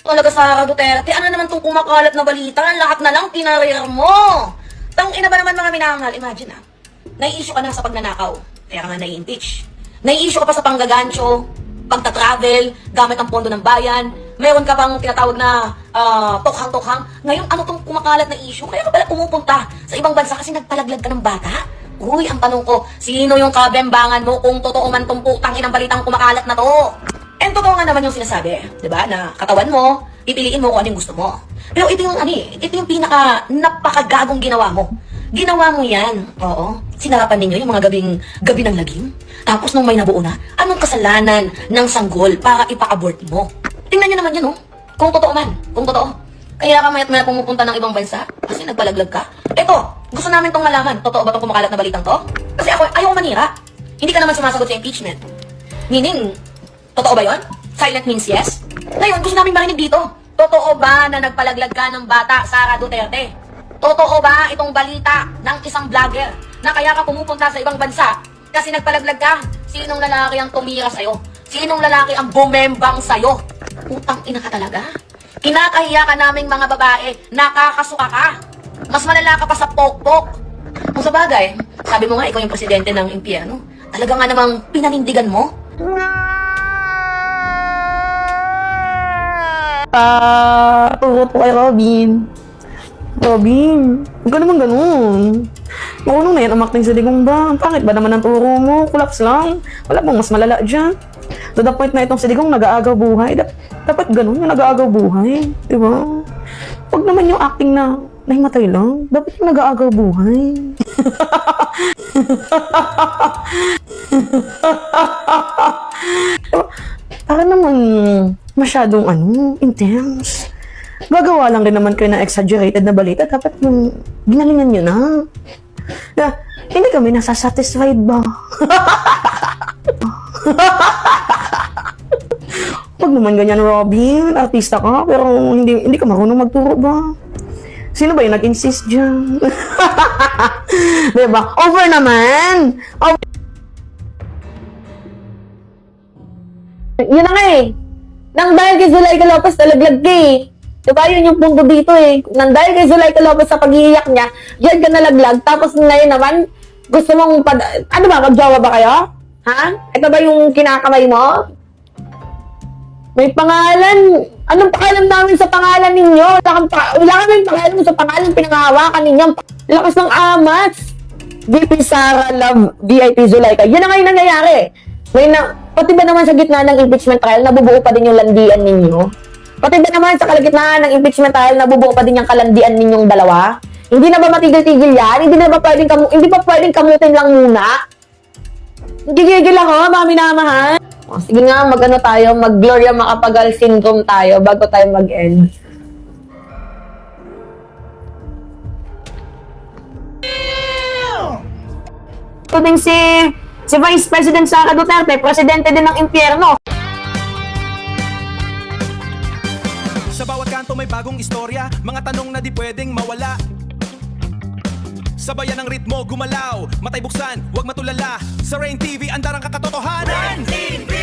Talaga, Sara Duterte, ano naman tong kumakalat na balita? Lahat na lang pinarir mo. Ina ba naman mga minamahal? Imagine nai-issue ka na sa pagnanakaw, kaya ka nga nai-impeach. Nai-issue ka pa sa panggagancho, pagta-travel, gamit ang pondo ng bayan. Meron ka bang tinatawag na tokhang-tokhang. Ngayon, ano tong kumakalat na issue? Kaya ka pala pumupunta sa ibang bansa kasi nagpalaglag ka ng bata? Uy, ang tanong ko, sino yung kabembangan mo kung totoo man tong putang inang balitang kumakalat na to? And totoo nga naman yung sinasabi, di ba? Na katawan mo, pipiliin mo kung ano yung gusto mo. Pero ito yung ito yung napakagagong ginawa mo. Ginawa mo yan, oo. Sinarapan ninyo yung mga gabi ng lagim. Tapos nung may nabuo na, anong kasalanan ng sanggol para ipa-abort mo? Tingnan nyo naman yun, oh. Kung totoo man, kung totoo. Kaya ka mayat-maya pumupunta ng ibang bansa kasi nagpalaglag ka. Eto, gusto namin tong malaman. Totoo ba tong kumakalat na balitang to? Kasi ako, ayaw manira. Hindi ka naman sumasagot sa impeachment. Meaning, totoo ba yon? Silent means yes? Ngayon, gusto namin marinig dito. Totoo ba na nagpalaglag ka ng bata, Sara Duterte? Totoo ba itong balita ng isang vlogger na kaya ka pumupunta sa ibang bansa kasi nagpalaglag ka? Sinong lalaki ang tumira sa'yo? Sinong lalaki ang bumembang sa'yo? Utang ina ka talaga. Kinakahiya ka naming mga babae, nakakasuka ka. Mas malala ka pa sa pokpok. Kung sa bagay, sabi mo nga ikaw yung presidente ng impyerno. Talaga nga namang pinanindigan mo. Turo po kay Robin. Robin, huwag ka naman ganun. Marunong na yan ang acting sa digong ba? Ang pangit ba naman ang turo mo? Kulaps lang. Wala bang mas malala dyan? To the point na itong siligong nag-aagaw buhay. Dapat ganun yung nag-aagaw buhay. Diba? Huwag naman yung acting na nahimatay lang. Dapat yung nag-aagaw buhay. Para naman masyadong intense. Gagawa lang rin naman kayo ng exaggerated na balita. Dapat yung ginalingan nyo na. Hindi kami nasasatisfied ba? Huwag naman ganyan, Robin. Artista ka, pero hindi ka marunong magturo ba? Sino ba yung nag-insist dyan? Diba? Over naman! Yun na nga Nang dahil kay Zulaika Lopez, nalaglag ka Diba? Yun yung punto dito Nang dahil kay Zulaika Lopez sa pag-iiyak niya, diyan ka nalaglag. Tapos ngayon naman, gusto mong, ano ba, magjowa ba kayo? Ha? Ito ba yung kinakamay mo? May pangalan. Anong pangalan namin sa pangalan ninyo? Wala kami pangalan sa pangalan pinangahawakan ninyo. Lakas ng amats. VP Sara Love, VIP Zulaika. Yun na ngayon nangyayari. Ngayon na, pati ba naman sa gitna ng impeachment trial, nabubuo pa din yung landian ninyo? Pati ba naman sa kalagitnaan ng impeachment trial, nabubuo pa din yung kalandian ninyong dalawa? Hindi na ba matigil-tigil yan? Hindi ba pwedeng kamutin lang muna? Gigigil ako, mga minamahal. Sige nga, mag-Gloria Macapagal syndrome tayo bago tayo mag-end. Ito din si Vice President Sara Duterte, presidente din ng impyerno. Sa bawat kanto may bagong istorya, mga tanong na di pwedeng mawala. Sabayan ng ritmo, gumalaw, matay buksan, huwag matulala. Sa Rain TV, andarang kakatotohanan. Rain TV!